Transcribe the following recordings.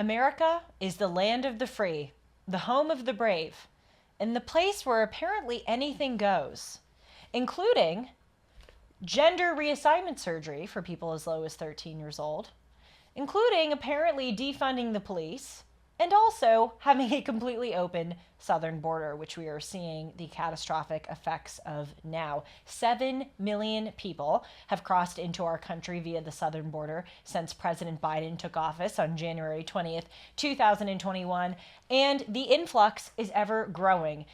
America is the land of the free, the home of the brave, and the place where apparently anything goes, including gender reassignment surgery for people as low as 13 years old, including apparently defunding the police, and also having a completely open southern border, which we are seeing the catastrophic effects of now. 7 million people have crossed into our country via the southern border since President Biden took office on January 20th, 2021, and the influx is ever growing.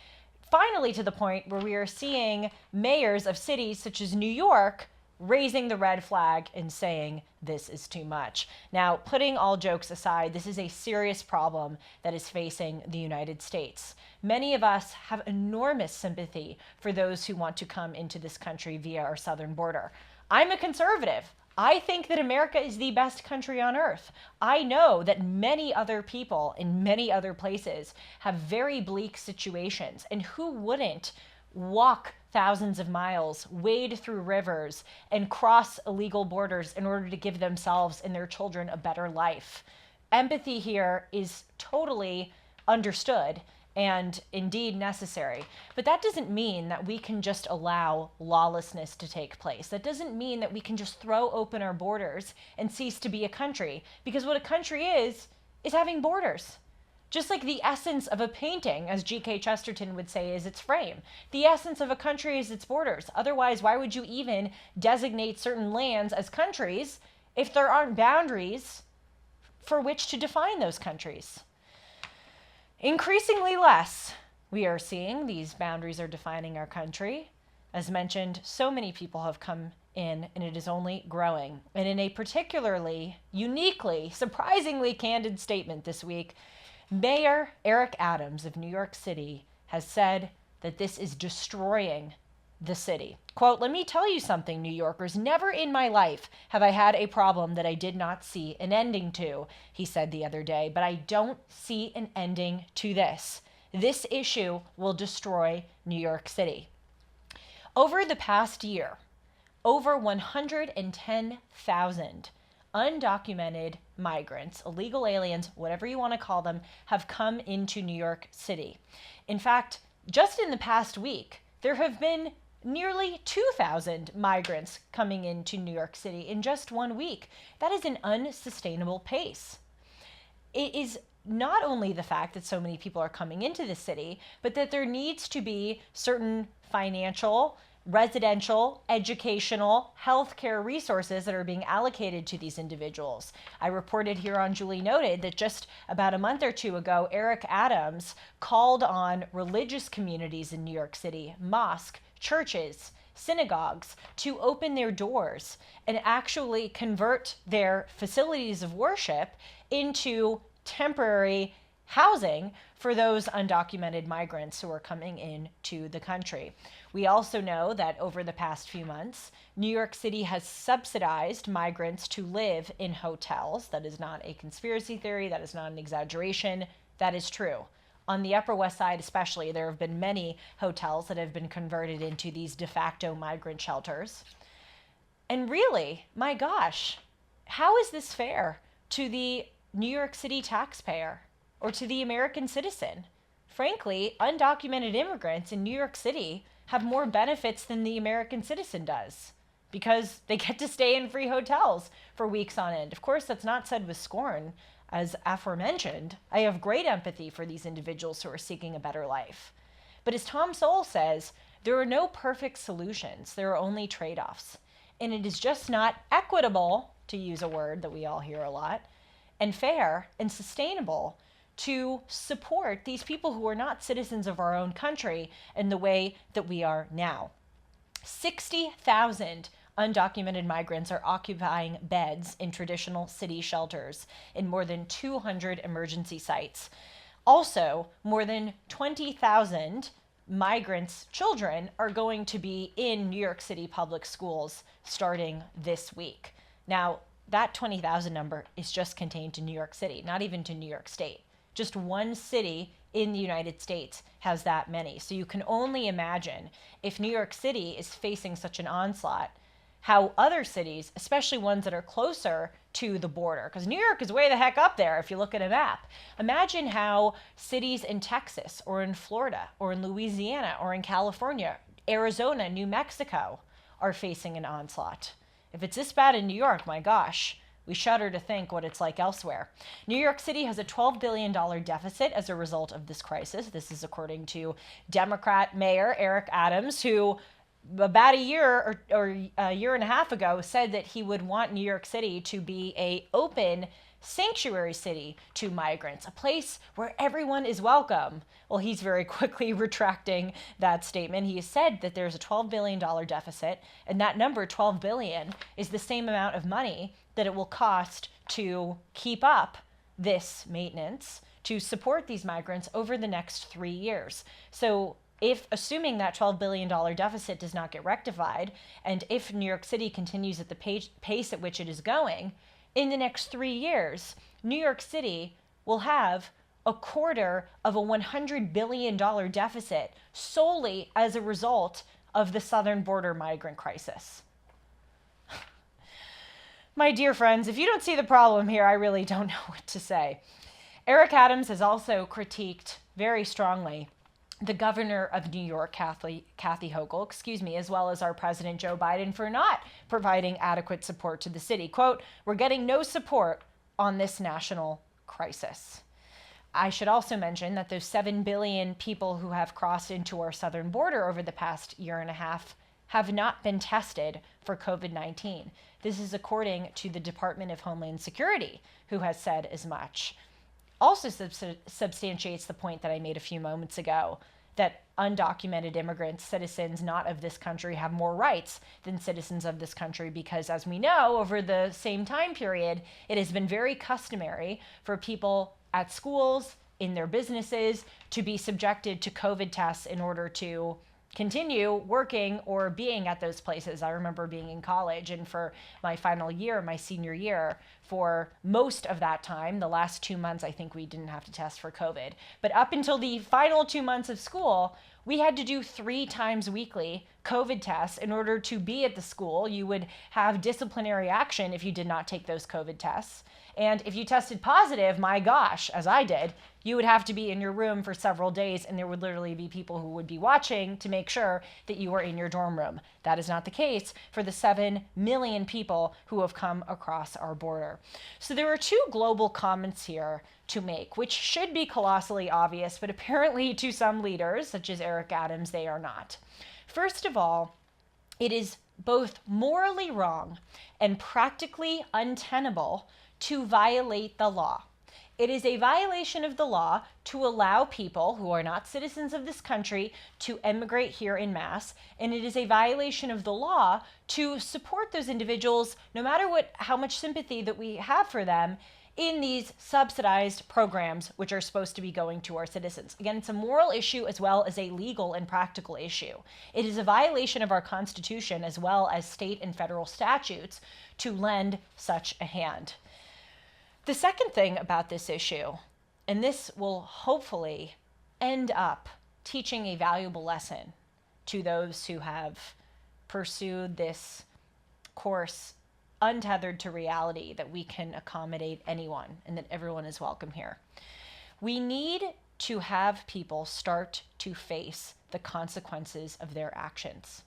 Finally, to the point where we are seeing mayors of cities such as New York raising the red flag and saying this is too much. Now, putting all jokes aside, this is a serious problem that is facing the United States. Many of us have enormous sympathy for those who want to come into this country via our southern border. I'm a conservative. I think that America is the best country on earth. I know that many other people in many other places have very bleak situations, and who wouldn't walk thousands of miles, wade through rivers, and cross illegal borders in order to give themselves and their children a better life? Empathy here is totally understood and indeed necessary. But that doesn't mean that we can just allow lawlessness to take place. That doesn't mean that we can just throw open our borders and cease to be a country. Because what a country is having borders. Just like the essence of a painting, as G.K. Chesterton would say, is its frame. The essence of a country is its borders. Otherwise, why would you even designate certain lands as countries if there aren't boundaries for which to define those countries? Increasingly less, we are seeing these boundaries are defining our country. As mentioned, so many people have come in, and it is only growing. And in a particularly, uniquely, surprisingly candid statement this week, Mayor Eric Adams of New York City has said that this is destroying the city. Quote, "Let me tell you something, New Yorkers. Never in my life have I had a problem that I did not see an ending to," he said the other day. "But I don't see an ending to this. This issue will destroy New York City." Over the past year, over 110,000 undocumented migrants, illegal aliens, whatever you want to call them, have come into New York City. In fact, just in the past week, there have been nearly 2,000 migrants coming into New York City in just 1 week. That is an unsustainable pace. It is not only the fact that so many people are coming into the city, but that there needs to be certain financial, residential, educational, healthcare resources that are being allocated to these individuals. I reported here on Julie Noted that just about a month or two ago, Eric Adams called on religious communities in New York City, mosques, churches, synagogues, to open their doors and actually convert their facilities of worship into temporary housing for those undocumented migrants who are coming into the country. We also know that over the past few months, New York City has subsidized migrants to live in hotels. That is not a conspiracy theory. That is not an exaggeration. That is true. On the Upper West Side especially, there have been many hotels that have been converted into these de facto migrant shelters. And really, my gosh, how is this fair to the New York City taxpayer or to the American citizen? Frankly, undocumented immigrants in New York City have more benefits than the American citizen does because they get to stay in free hotels for weeks on end. Of course, that's not said with scorn. As aforementioned, I have great empathy for these individuals who are seeking a better life. But as Tom Sowell says, there are no perfect solutions. There are only trade-offs. And it is just not equitable, to use a word that we all hear a lot, and fair and sustainable to support these people who are not citizens of our own country in the way that we are now. 60,000 undocumented migrants are occupying beds in traditional city shelters in more than 200 emergency sites. Also, more than 20,000 migrants' children are going to be in New York City public schools starting this week. Now, that 20,000 number is just contained to New York City, not even to New York State. Just one city in the United States has that many. So you can only imagine if New York City is facing such an onslaught, how other cities, especially ones that are closer to the border, because New York is way the heck up there if you look at a map. Imagine how cities in Texas or in Florida or in Louisiana or in California, Arizona, New Mexico are facing an onslaught. If it's this bad in New York, my gosh, we shudder to think what it's like elsewhere. New York City has a $12 billion deficit as a result of this crisis. This is according to Democrat Mayor Eric Adams, who about a year or a year and a half ago said that he would want New York City to be an open sanctuary city to migrants, a place where everyone is welcome. Well, he's very quickly retracting that statement. He has said that there's a $12 billion deficit, and that number, 12 billion, is the same amount of money that it will cost to keep up this maintenance, to support these migrants over the next 3 years. So if, assuming that $12 billion deficit does not get rectified, and if New York City continues at the pace at which it is going, in the next 3 years, New York City will have a quarter of a $100 billion deficit solely as a result of the southern border migrant crisis. My dear friends, if you don't see the problem here, I really don't know what to say. Eric Adams has also critiqued very strongly the governor of New York, Kathy Hochul, as well as our president, Joe Biden, for not providing adequate support to the city. Quote, "We're getting no support on this national crisis." I should also mention that those 7 billion people who have crossed into our southern border over the past year and a half have not been tested for COVID-19. This is according to the Department of Homeland Security, who has said as much. Also substantiates the point that I made a few moments ago, that undocumented immigrants, citizens not of this country, have more rights than citizens of this country because, as we know, over the same time period, it has been very customary for people at schools, in their businesses, to be subjected to COVID tests in order to continue working or being at those places. I remember being in college, and for my final year, my senior year, for most of that time, the last 2 months, I think we didn't have to test for COVID. But up until the final 2 months of school, we had to do 3 times weekly COVID tests in order to be at the school. You would have disciplinary action if you did not take those COVID tests. And if you tested positive, my gosh, as I did, you would have to be in your room for several days, and there would literally be people who would be watching to make sure that you were in your dorm room. That is not the case for the 7 million people who have come across our border. So there are 2 global comments here to make, which should be colossally obvious, but apparently to some leaders, such as Eric Adams, they are not. First of all, it is both morally wrong and practically untenable to violate the law. It is a violation of the law to allow people who are not citizens of this country to emigrate here en masse, and it is a violation of the law to support those individuals, no matter how much sympathy that we have for them, in these subsidized programs which are supposed to be going to our citizens. Again, it's a moral issue as well as a legal and practical issue. It is a violation of our Constitution as well as state and federal statutes to lend such a hand. The second thing about this issue, and this will hopefully end up teaching a valuable lesson to those who have pursued this course untethered to reality, that we can accommodate anyone and that everyone is welcome here. We need to have people start to face the consequences of their actions.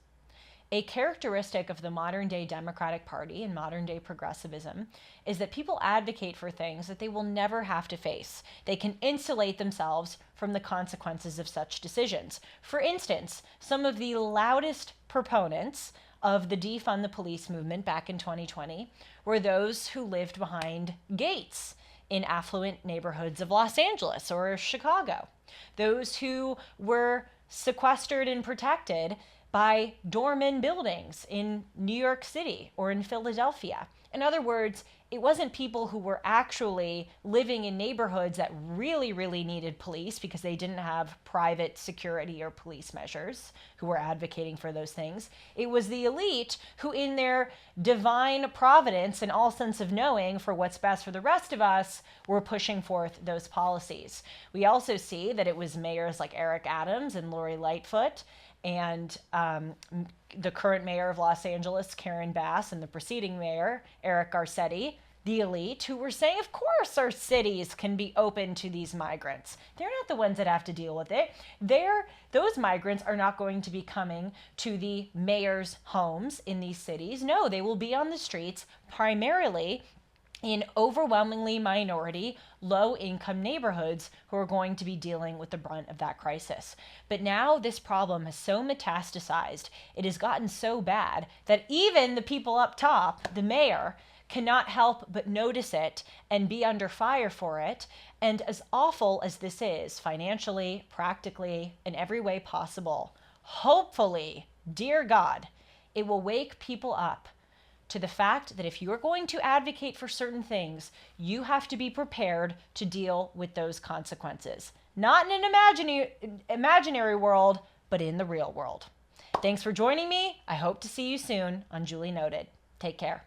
A characteristic of the modern day Democratic Party and modern day progressivism is that people advocate for things that they will never have to face. They can insulate themselves from the consequences of such decisions. For instance, some of the loudest proponents of the defund the police movement back in 2020 were those who lived behind gates in affluent neighborhoods of Los Angeles or Chicago. Those who were sequestered and protected by doorman buildings in New York City or in Philadelphia. In other words, it wasn't people who were actually living in neighborhoods that really, really needed police because they didn't have private security or police measures who were advocating for those things. It was the elite who, in their divine providence and all sense of knowing for what's best for the rest of us, were pushing forth those policies. We also see that it was mayors like Eric Adams and Lori Lightfoot and the current mayor of Los Angeles, Karen Bass, and the preceding mayor, Eric Garcetti, the elite, who were saying, of course, our cities can be open to these migrants. They're not the ones that have to deal with it. Those migrants are not going to be coming to the mayor's homes in these cities. No, they will be on the streets, primarily in overwhelmingly minority, low-income neighborhoods who are going to be dealing with the brunt of that crisis. But now this problem has so metastasized, it has gotten so bad that even the people up top, the mayor, cannot help but notice it and be under fire for it. And as awful as this is, financially, practically, in every way possible, hopefully, dear God, it will wake people up to the fact that if you're going to advocate for certain things, you have to be prepared to deal with those consequences. Not in an imaginary world, but in the real world. Thanks for joining me. I hope to see you soon on Julie Noted. Take care.